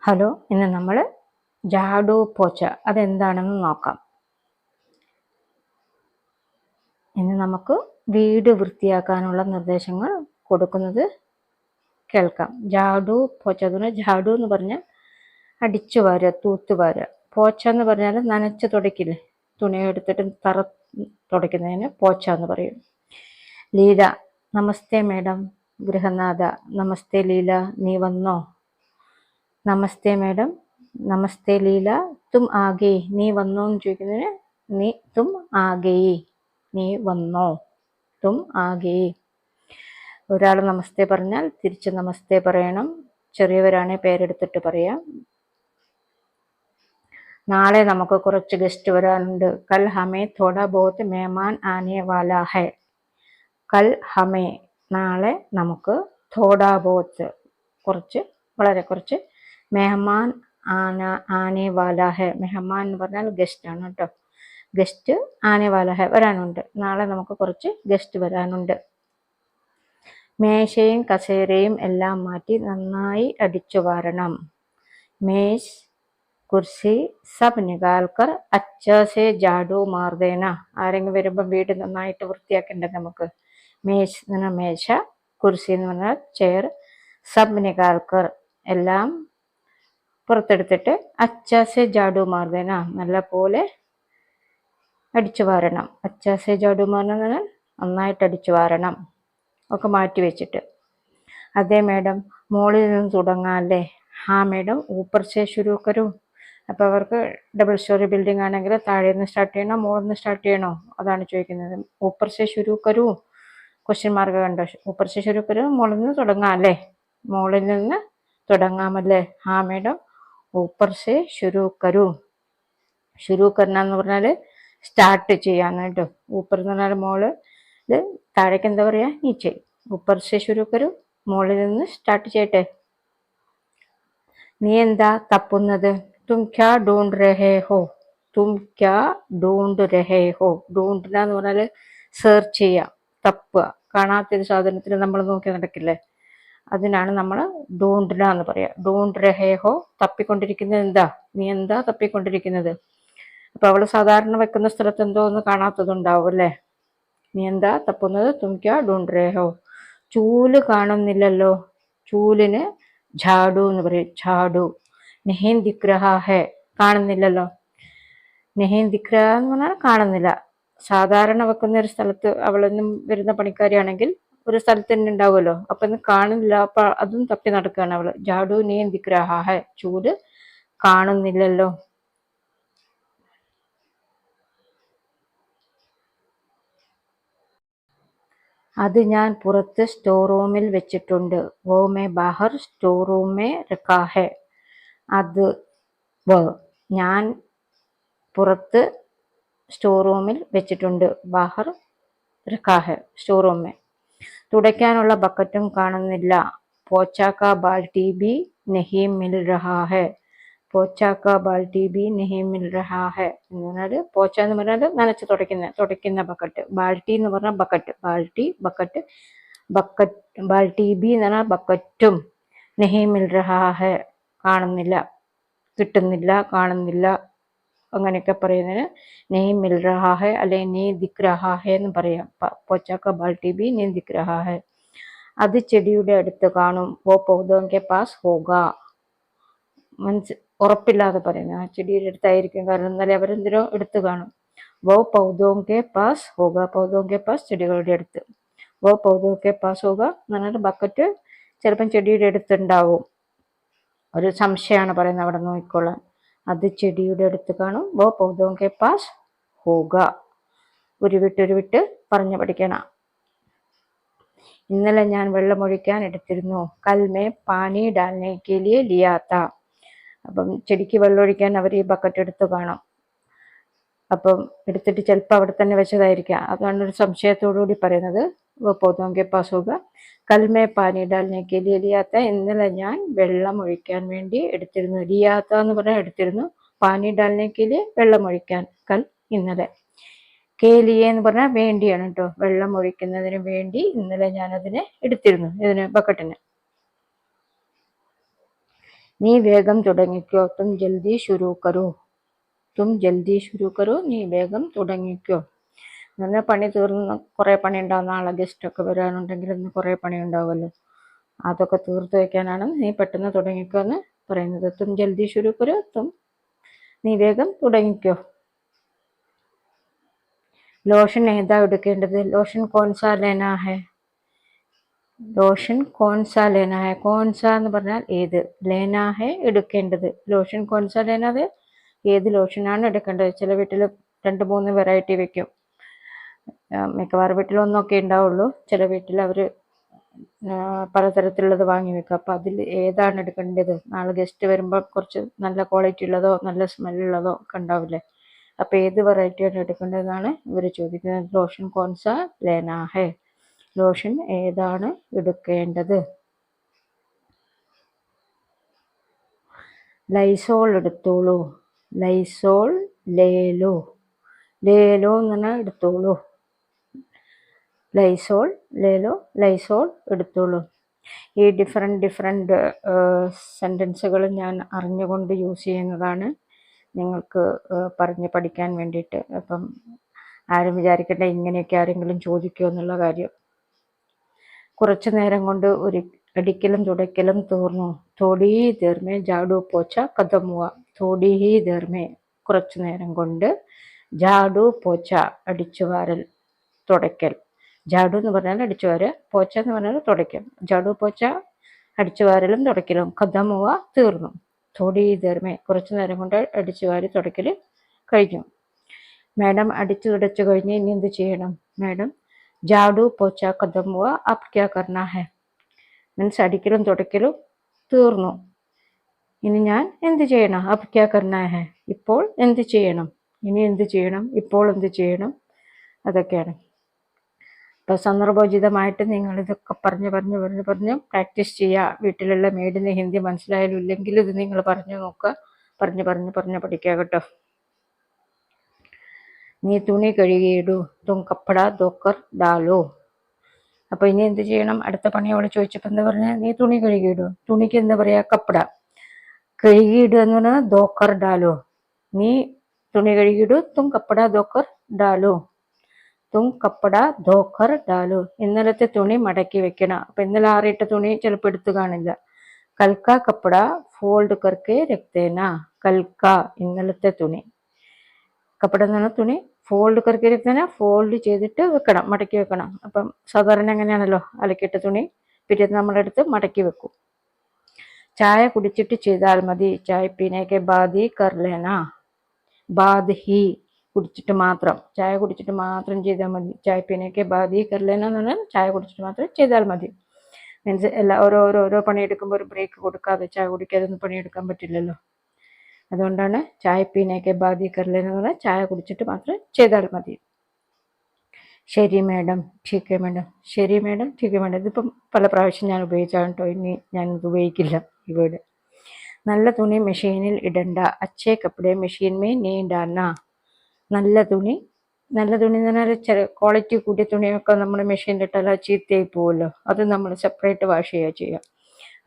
Hello, ഇന്ന് നമ്മൾ ജാഡു പോച്ച അതെന്താണെന്ന് നോക്കാം. ഇന്ന് നമുക്ക് വീട് വൃത്തിയാക്കാനുള്ള നിർദ്ദേശങ്ങൾ കൊടുക്കുന്നത് കേൾക്കാം. ജാഡു പോച്ച എന്ന് പറഞ്ഞാൽ ജാഡു എന്ന് പറഞ്ഞാൽ അടിച്ചു വാരുക, തൂത്തുവാരുക. പോച്ച എന്ന് പറഞ്ഞാൽ നനച്ച് തുടയ്ക്കില്ലേ, തുണി എടുത്തിട്ട് തറ തുടയ്ക്കുന്നതിന് പോച്ച എന്ന് പറയും. ലീല, നമസ്തേ മേഡം. ഗൃഹനാഥ, നമസ്തേ ലീല, നീ വന്നോ? നമസ്തേ മേഡം. നമസ്തേ ലീല, തും ആഗേ. നീ വന്നോ എന്ന് ചോദിക്കുന്നതിന് നീ തും ആഗേ, നീ വന്നോ, തും ആഗേ. ഒരാൾ നമസ്തേ പറഞ്ഞാൽ തിരിച്ച് നമസ്തേ പറയണം. ചെറിയവരാണെ പേരെടുത്തിട്ട് പറയാം. നാളെ നമുക്ക് കുറച്ച് ഗസ്റ്റ് വരാനുണ്ട്. കൽ ഹമേ തോടാ ബഹുത് മേമാൻ ആനെ വാലാ ഹൈ. കൽ ഹമേ, നാളെ നമുക്ക് തോടാ ബഹുത്, കുറച്ച്, വളരെ കുറച്ച്, മെഹമാൻ ആനെ വാലാ ഹെ. മെഹമാൻ എന്ന് പറഞ്ഞാൽ ഗസ്റ്റ് ആണ് കേട്ടോ. ഗസ്റ്റ് ആനെ വാലാ ഹെ, വരാനുണ്ട്. നാളെ നമുക്ക് കുറച്ച് ഗസ്റ്റ് വരാനുണ്ട്. മേശയും കസേരയും എല്ലാം മാറ്റി നന്നായി അടിച്ചു വാരണം. മേശ് കുർസി സബ് നികാൽക്കർ അച്ചാസെ ജാഡു മാർദേന. ആരെങ്കിലും വരുമ്പോൾ വീട് നന്നായിട്ട് വൃത്തിയാക്കേണ്ടത് നമുക്ക്. മേശ് എന്ന് പറഞ്ഞാൽ മേശ, കുർസി എന്ന് പറഞ്ഞാൽ ചെയർ, സബ് നികാൽക്കർ എല്ലാം പുറത്തെടുത്തിട്ട് അച്ചാസെ ജാഡു മാർദേന, നല്ല പോലെ അടിച്ചു വാരണം. അച്ചാസെ ജാഡു മാറണം എന്ന് പറഞ്ഞാൽ നന്നായിട്ട് അടിച്ചു വാരണം. ഒക്കെ മാറ്റി വെച്ചിട്ട്. അതെ മേഡം, മുകളിൽ നിന്ന് തുടങ്ങാമല്ലേ? ഹാ മേഡം, ഊപ്പർ സെ ശുരു കരൂ. അപ്പോൾ അവർക്ക് ഡബിൾ സ്റ്റോറി ബിൽഡിംഗ് ആണെങ്കിൽ താഴെ നിന്ന് സ്റ്റാർട്ട് ചെയ്യണോ മുകളിൽ നിന്ന് സ്റ്റാർട്ട് ചെയ്യണോ, അതാണ് ചോദിക്കുന്നത്. ഊപ്പർ സെ ശുരു കരൂ, ക്വസ്റ്റ്യൻ മാർക്ക് കണ്ടോ. ഊപ്പർ സെ ശുരു കരൂ, മുകളിൽ നിന്ന് തുടങ്ങാം അല്ലേ? മുകളിൽ നിന്ന് തുടങ്ങാമല്ലേ? ഹാ മേഡം, ഊപ്പർ സെ ശുരു കരൂ. ശുരു കർണ എന്ന് പറഞ്ഞാൽ സ്റ്റാർട്ട് ചെയ്യാന്ന് കേട്ടോ. ഊപ്പർ എന്ന് പറഞ്ഞാൽ മോള്, താഴേക്ക് എന്താ പറയാ, നീച്ചെ. ഊപ്പർ സെ ശുരു കരൂ, മുകളിൽ നിന്ന് സ്റ്റാർട്ട് ചെയ്യട്ടെ. നീ എന്താ തപ്പുന്നത്? തും ക്യാ ഡൂണ്ട് രഹേ ഹോ. തും ക്യാ ഡൂണ്ട് രഹേ ഹോ. ഡൂണ്ടന എന്ന് പറഞ്ഞാൽ സെർച്ച് ചെയ്യുക, തപ്പുക. കാണാത്തൊരു സാധനത്തിന് നമ്മൾ നോക്കി നടക്കില്ലേ, അതിനാണ് നമ്മൾ ഡൂണ്ടന എന്ന് പറയാ. ഡൂണ്ട് രഹേ ഹോ, തപ്പിക്കൊണ്ടിരിക്കുന്നത് എന്താ, നീ എന്താ തപ്പിക്കൊണ്ടിരിക്കുന്നത്. അപ്പൊ അവള് സാധാരണ വെക്കുന്ന സ്ഥലത്ത് എന്തോ ഒന്ന് കാണാത്തതുണ്ടാവും അല്ലേ. നീ എന്താ തപ്പുന്നത്? തും ക്യാ ഡൂണ്ട് രഹേ ഹോ. ചൂല് കാണുന്നില്ലല്ലോ. ചൂലിന് ഝാഡു എന്ന് പറയും. ഝാഡു. നെഹീൻ ദിഖ് രഹാ ഹെ, കാണുന്നില്ലല്ലോ. നെഹീൻ ദിഖ് രഹാ എന്ന് പറഞ്ഞാൽ കാണുന്നില്ല. സാധാരണ വെക്കുന്ന ഒരു സ്ഥലത്ത് അവളൊന്നും വരുന്ന പണിക്കാരിയാണെങ്കിൽ ഒരു സ്ഥലത്ത് തന്നെ ഉണ്ടാവുമല്ലോ. അപ്പൊ ഒന്നും കാണില്ല, അപ്പൊ അതും തപ്പി നടക്കുകയാണ് അവള്. ഝാഡു നെഹീൻ ദിഖ് രഹാ ഹെ, ചൂല് കാണുന്നില്ലല്ലോ. അത് ഞാൻ പുറത്ത് സ്റ്റോർ റൂമിൽ വെച്ചിട്ടുണ്ട്. വോ മേ ബാഹർ സ്റ്റോർ റൂം മേ രഖാ ഹെ. അത് ഞാൻ പുറത്ത് സ്റ്റോർ റൂമിൽ വെച്ചിട്ടുണ്ട്. ബാഹർ രഖാ ഹെ, സ്റ്റോർ റൂം മേ. തുടയ്ക്കാനുള്ള ബക്കറ്റും കാണുന്നില്ല. പോച്ചാക്ക ബാൽട്ടി ബി നഹി മിൽ രഹാ ഹെ. പോച്ചാക്ക ബാൽട്ടി ബി നഹി മിൽ രഹാ ഹെ എന്ന് പറഞ്ഞാൽ, പോച്ച എന്ന് പറഞ്ഞാൽ നനച്ച് തുടയ്ക്കുന്ന ബക്കറ്റ്. ബാൽട്ടി എന്ന് പറഞ്ഞാൽ ബക്കറ്റ്. ബാൽട്ടി, ബക്കറ്റ്. ബക്കറ്റ്, ബാൽട്ടി ബി എന്ന് പറഞ്ഞാൽ ബക്കറ്റും. നഹി മിൽ രഹാ ഹെ, കാണുന്നില്ല, കിട്ടുന്നില്ല, കാണുന്നില്ല, അങ്ങനെയൊക്കെ പറയുന്നതിന് നെയ് മിൽ രഹാ ഹെ അല്ലെങ്കിൽ നീ ദിഖ് രഹാ ഹെ എന്ന് പറയാം. പോച്ചാക്ക ബാൽട്ടി ബി നീ ദിഖ് രഹാ ഹെ. അത് ചെടിയുടെ അടുത്ത് കാണും. വോ പൗധോം കെ പാസ് ഹോഗാ. ഉറപ്പില്ലാതെ പറയുന്നത്, ആ ചെടിയുടെ അടുത്തായിരിക്കും, കാരണം എന്നാലേ അവരെന്തിനോ എടുത്ത് കാണും. വോ പൗധോം കെ പാസ് ഹോഗ. പൗധോം കെ പാസ്, ചെടികളുടെ അടുത്ത്. വോ പൗധോം കെ പാസ് ഹോഗ എന്ന് പറഞ്ഞാൽ ബക്കറ്റ് ചിലപ്പം ചെടിയുടെ അടുത്തുണ്ടാവും. ഒരു സംശയമാണ് പറയുന്നത്, അവിടെ നോക്കിക്കൊള്ളാൻ. അത് ചെടിയുടെ അടുത്ത് കാണും. വോ പൗധോം കെ പാസ് ഹോഗ. ഉരുവിട്ട് പറഞ്ഞു പഠിക്കണം. ഇന്നലെ ഞാൻ വെള്ളമൊഴിക്കാൻ എടുത്തിരുന്നു. കൽ മേ പാനി ഡാൽനെ കെ ലിയെ ലിയാ താ. അപ്പം ചെടിക്ക് വെള്ളമൊഴിക്കാൻ അവർ ഈ ബക്കറ്റ് എടുത്ത് കാണും. അപ്പം എടുത്തിട്ട് ചിലപ്പോൾ അവിടെ തന്നെ വെച്ചതായിരിക്കാം. അതാണ് ഒരു സംശയത്തോടുകൂടി പറയുന്നത്. പൗധോം കെ പാസ് ഹോഗ. കൽ മേ പാനി ഡാൽനെ കെ ലിയെ ലിയാ താ. ഇന്നലെ ഞാൻ വെള്ളം ഒഴിക്കാൻ വേണ്ടി എടുത്തിരുന്നു. ലിയാ താ എന്ന് പറഞ്ഞാൽ എടുത്തിരുന്നു. പാനി ഡാൽനെ കെ ലിയെ, വെള്ളമൊഴിക്കാൻ. കൽ, ഇന്നലെ. കെ ലിയെ എന്ന് പറഞ്ഞാൽ വേണ്ടിയാണ് കേട്ടോ. വെള്ളം ഒഴിക്കുന്നതിന് വേണ്ടി ഇന്നലെ ഞാൻ അതിനെ എടുത്തിരുന്നു, ഇതിന് ബക്കറ്റിന്. നീ വേഗം തുടങ്ങിക്കോ, തും ജൽദി ശുരു കരോ. തും ജൽദി ശുരു കരോ, നീ വേഗം തുടങ്ങിക്കോ. എന്നാൽ പണി തീർന്ന് കുറേ പണി ഉണ്ടാവും, നാളെ ഗസ്റ്റൊക്കെ വരാനുണ്ടെങ്കിൽ ഇന്ന് കുറേ പണി ഉണ്ടാവുമല്ലോ, അതൊക്കെ തീർത്ത് വയ്ക്കാനാണ് നീ പെട്ടെന്ന് തുടങ്ങിക്കോ എന്ന് പറയുന്നത്. തും ജൽദി ശുരു കരോ, നീ വേഗം തുടങ്ങിക്കോ. ലോഷൻ ഏതാ എടുക്കേണ്ടത്? ലോഷൻ കോൺസാ ലേനാ ഹെ. ലോഷൻ കോൺസാ ലേനാ ഹെ. കോൺസ എന്ന് പറഞ്ഞാൽ ഏത്, ലേനാ ഹെ എടുക്കേണ്ടത്. ലോഷൻ കോൺസാ ലേനാ ഹെ, ഏത് ലോഷനാണ് എടുക്കേണ്ടത്. ചില വീട്ടിൽ 2-3 വെറൈറ്റി വെക്കും, മിക്കവാറും വീട്ടിൽ ഒന്നൊക്കെ ഉണ്ടാവുള്ളൂ. ചില വീട്ടിൽ അവർ പലതരത്തിലുള്ളത് വാങ്ങി വെക്കും. അപ്പം അതിൽ ഏതാണ് എടുക്കേണ്ടത്? നാളെ ഗസ്റ്റ് വരുമ്പോൾ കുറച്ച് നല്ല ക്വാളിറ്റി ഉള്ളതോ നല്ല സ്മെല്ലുള്ളതോ ഒക്കെ ഉണ്ടാവില്ലേ, അപ്പം ഏത് വെറൈറ്റിയാണ് എടുക്കേണ്ടതെന്നാണ് ഇവർ ചോദിക്കുന്നത്. ലോഷൻ കോൺസ ലേനാ ഹെ, ലോഷൻ ഏതാണ് എടുക്കേണ്ടത്. ലൈസോൾ എടുത്തോളൂ. ലൈസോൾ ലേലോ. ലേലോ എന്ന് പറഞ്ഞാൽ എടുത്തോളൂ. ലൈസോൾ ലേലോ, ലൈസോൾ എടുത്തോളൂ. ഈ ഡിഫറെൻറ്റ് സെൻറ്റൻസുകൾ ഞാൻ അറിഞ്ഞുകൊണ്ട് യൂസ് ചെയ്യുന്നതാണ്, നിങ്ങൾക്ക് പറഞ്ഞ് പഠിക്കാൻ വേണ്ടിയിട്ട്. അപ്പം ആരും വിചാരിക്കട്ടെ ഇങ്ങനെയൊക്കെ ആരെങ്കിലും ചോദിക്കുമോ എന്നുള്ള കാര്യം. കുറച്ച് നേരം കൊണ്ട് ഒരു അടിക്കലും തുടയ്ക്കലും തീർന്നു. തോടി ദേർമേ ജാഡു പോച്ച കഥമുവ. തോടി ഹി ദേർമേ, കുറച്ച് നേരം കൊണ്ട്, ജാഡു പോച്ച അടിച്ചുവാരൽ തുടയ്ക്കൽ. ജാഡു എന്ന് പറഞ്ഞാൽ അടിച്ചുവാരുക, പോച്ച എന്ന് പറഞ്ഞാൽ തുടയ്ക്കൽ. ജാഡു പോച്ച അടിച്ചുവാരലും തുടയ്ക്കലും, കഥമുവ തീർന്നു. തോടി ദേർമേ, കുറച്ച് നേരം കൊണ്ട് അടിച്ചുവാരി തുടയ്ക്കൽ കഴിഞ്ഞു. മാഡം അടിച്ചു തുടച്ചു കഴിഞ്ഞ് ഇനി എന്ത് ചെയ്യണം? മാഡം ജാഡു പോച്ച കഥമുവ, അപ് ക്യാ കർണ ഹെ. മീൻസ് അടിക്കലും തുടയ്ക്കലും തീർന്നു, ഇനി ഞാൻ എന്ത് ചെയ്യണം? അപ് ക്യാ കർണ ഹെ, ഇപ്പോൾ എന്ത് ചെയ്യണം, ഇനി എന്ത് ചെയ്യണം, ഇപ്പോൾ എന്ത് ചെയ്യണം, അതൊക്കെയാണ്. അപ്പോൾ സന്ദർഭോചിതമായിട്ട് നിങ്ങൾ ഇതൊക്കെ പറഞ്ഞ് പ്രാക്ടീസ് ചെയ്യുക. വീട്ടിലുള്ള മെയ്ഡിന് ഹിന്ദി മനസ്സിലായാലും ഇല്ലെങ്കിലും ഇത് നിങ്ങൾ പറഞ്ഞു നോക്കുക, പറഞ്ഞ് പഠിക്കുക കേട്ടോ. നീ തുണി കഴുകിയിടൂ. തും കപ്പട ധോക്കർ ഡാലോ. അപ്പോൾ ഇനി എന്ത് ചെയ്യണം? അടുത്ത പണി അവൾ ചോദിച്ചപ്പോൾ എന്താ പറഞ്ഞാൽ? നീ തുണി കഴുകിയിടൂ. തുണിക്ക് എന്താ പറയുക? കപ്പട. കഴുകിയിടുക എന്ന് പറഞ്ഞാൽ ധോക്കർ ഡാലോ. നീ തുണി കഴുകിയിടൂ. തും കപ്പട ധോക്കർ ഡാലോ. തും കപ്പട ധോക്കർ ഡാലോ. ഇന്നലത്തെ തുണി മടക്കി വെക്കണം. അപ്പം ഇന്നലെ ആറിയിട്ട തുണി ചിലപ്പോൾ എടുത്തു കാണില്ല. കൽക്ക കപ്പട ഫോൾഡ് കർക്കെ രക്തേന. കൽക്ക ഇന്നലത്തെ തുണി, കപ്പട എന്ന് പറഞ്ഞാൽ തുണി, ഫോൾഡ് കർക്കെ രക്തേന ഫോൾഡ് ചെയ്തിട്ട് വെക്കണം, മടക്കി വെക്കണം. അപ്പം സാധാരണ എങ്ങനെയാണല്ലോ, അലക്കിയിട്ട തുണി പിറ്റേന്ന് നമ്മളെടുത്ത് മടക്കി വെക്കും. ചായ കുടിച്ചിട്ട് ചെയ്താൽ മതി. ചായ പീനേക്കെ ബാദ് ഹി കർ ലേന. ബാദ് ഹി കുടിച്ചിട്ട് മാത്രം, ചായ കുടിച്ചിട്ട് മാത്രം ചെയ്താൽ മതി. ചായ പീനേക്കെ ബാദ് ഹി കർ ലേന എന്ന് പറഞ്ഞാൽ ചായ കുടിച്ചിട്ട് മാത്രം ചെയ്താൽ മതി. മീൻസ് ഓരോ പണിയെടുക്കുമ്പോൾ ഒരു ബ്രേക്ക് കൊടുക്കാതെ ചായ കുടിക്കാതെ ഒന്നും പണിയെടുക്കാൻ പറ്റില്ലല്ലോ. അതുകൊണ്ടാണ് ചായ പീനേക്കെ ബാദ് ഹി കർ ലേന എന്ന് പറഞ്ഞാൽ ചായ കുടിച്ചിട്ട് മാത്രം ചെയ്താൽ മതി. ശരി മാഡം, ठीक है मैडम. ശരി മാഡം, ठीक है मैडം. ഇതിപ്പം പല പ്രാവശ്യം ഞാൻ ഉപയോഗിച്ചാണ് കേട്ടോ, ഇനി ഞാനിത് ഉപയോഗിക്കില്ല ഈ വേർഡ്. നല്ല തുണി മെഷീനിൽ ഇടണ്ട. അച്ഛേ കപ്പടെ മെഷീൻ മേ നീ ഡാൽന. നല്ല തുണി എന്ന് പറഞ്ഞാൽ ക്വാളിറ്റി കൂടിയ തുണിയൊക്കെ നമ്മൾ മെഷീനിലിട്ടാൽ ചീത്തയായി പോവുമല്ലോ, അത് നമ്മൾ സെപ്പറേറ്റ് വാഷ് ചെയ്യുക.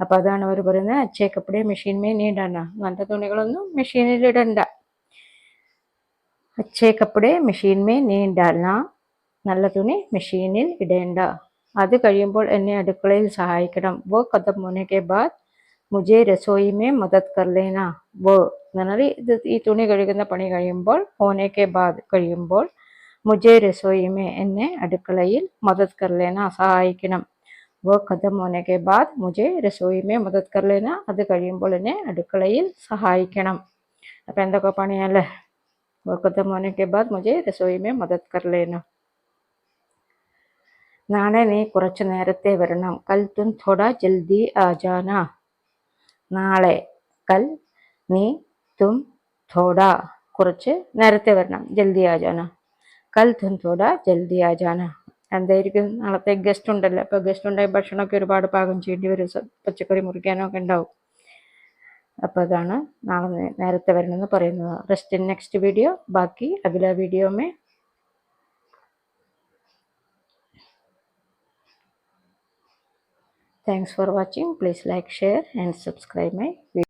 അപ്പം അതാണ് അവർ പറയുന്നത്, അച്ഛേ കപ്പടെ മെഷീൻ മേ നീ ഡാൽന. നല്ല തുണികളൊന്നും മെഷീനിൽ ഇടണ്ട. അച്ഛേ കപ്പടെ മെഷീൻ മേ നീ ഡാൽന. നല്ല തുണി മെഷീനിൽ ഇടേണ്ട. അത് കഴിയുമ്പോൾ എന്നെ അടുക്കളയിൽ സഹായിക്കണം. വോ ഖത്തം ഹോനെ കെ ബാദ് മുജെ രസോയി മേ മദത് കർ ലേന. വോ എന്ന് പറഞ്ഞാൽ ഇത് ഈ തുണി കഴുകുന്ന പണി കഴിയുമ്പോൾ, ഹോനെ കെ ബാദ് കഴിയുമ്പോൾ, മുജെ രസോയി മേ എന്നെ അടുക്കളയിൽ, മദത് കർ ലേന സഹായിക്കണം. വോ ഖത്തം ഹോനെ കെ ബാദ് മുജെ രസോയി മേ മദത് കർ ലേന. അത് കഴിയുമ്പോൾ എന്നെ അടുക്കളയിൽ സഹായിക്കണം. അപ്പം എന്തൊക്കെ പണിയല്ലേ? വോ ഖത്തം ഹോനെ കെ ബാദ് മുജെ രസോയി മേ മദത് കർ ലേന. നാളെ നീ കുറച്ച് നേരത്തെ വരണം. കൽ തും തോടാ ജൽദി ആ ജാന. നാളെ, കൽ, നീ, തും, തോടാ കുറച്ച് നേരത്തെ വരണം. ജൽദി ആ ജാന. കൽ തും തോടാ ജൽദി ആ ജാന. എന്തായിരിക്കും? നാളത്തെ ഗസ്റ്റ് ഉണ്ടല്ലോ, അപ്പോൾ ഗസ്റ്റ് ഉണ്ടായി ഭക്ഷണമൊക്കെ ഒരുപാട് പാകം ചെയ്യേണ്ടി വരും, പച്ചക്കറി മുറിക്കാനൊക്കെ ഉണ്ടാവും. അപ്പോൾ അതാണ് നാളെ നേരത്തെ വരണമെന്ന് പറയുന്നത്. റെസ്റ്റ് ഇൻ നെക്സ്റ്റ് വീഡിയോ, ബാക്കി അഗല വീഡിയോ മേ. Thanks for watching. Please like, share and subscribe my video.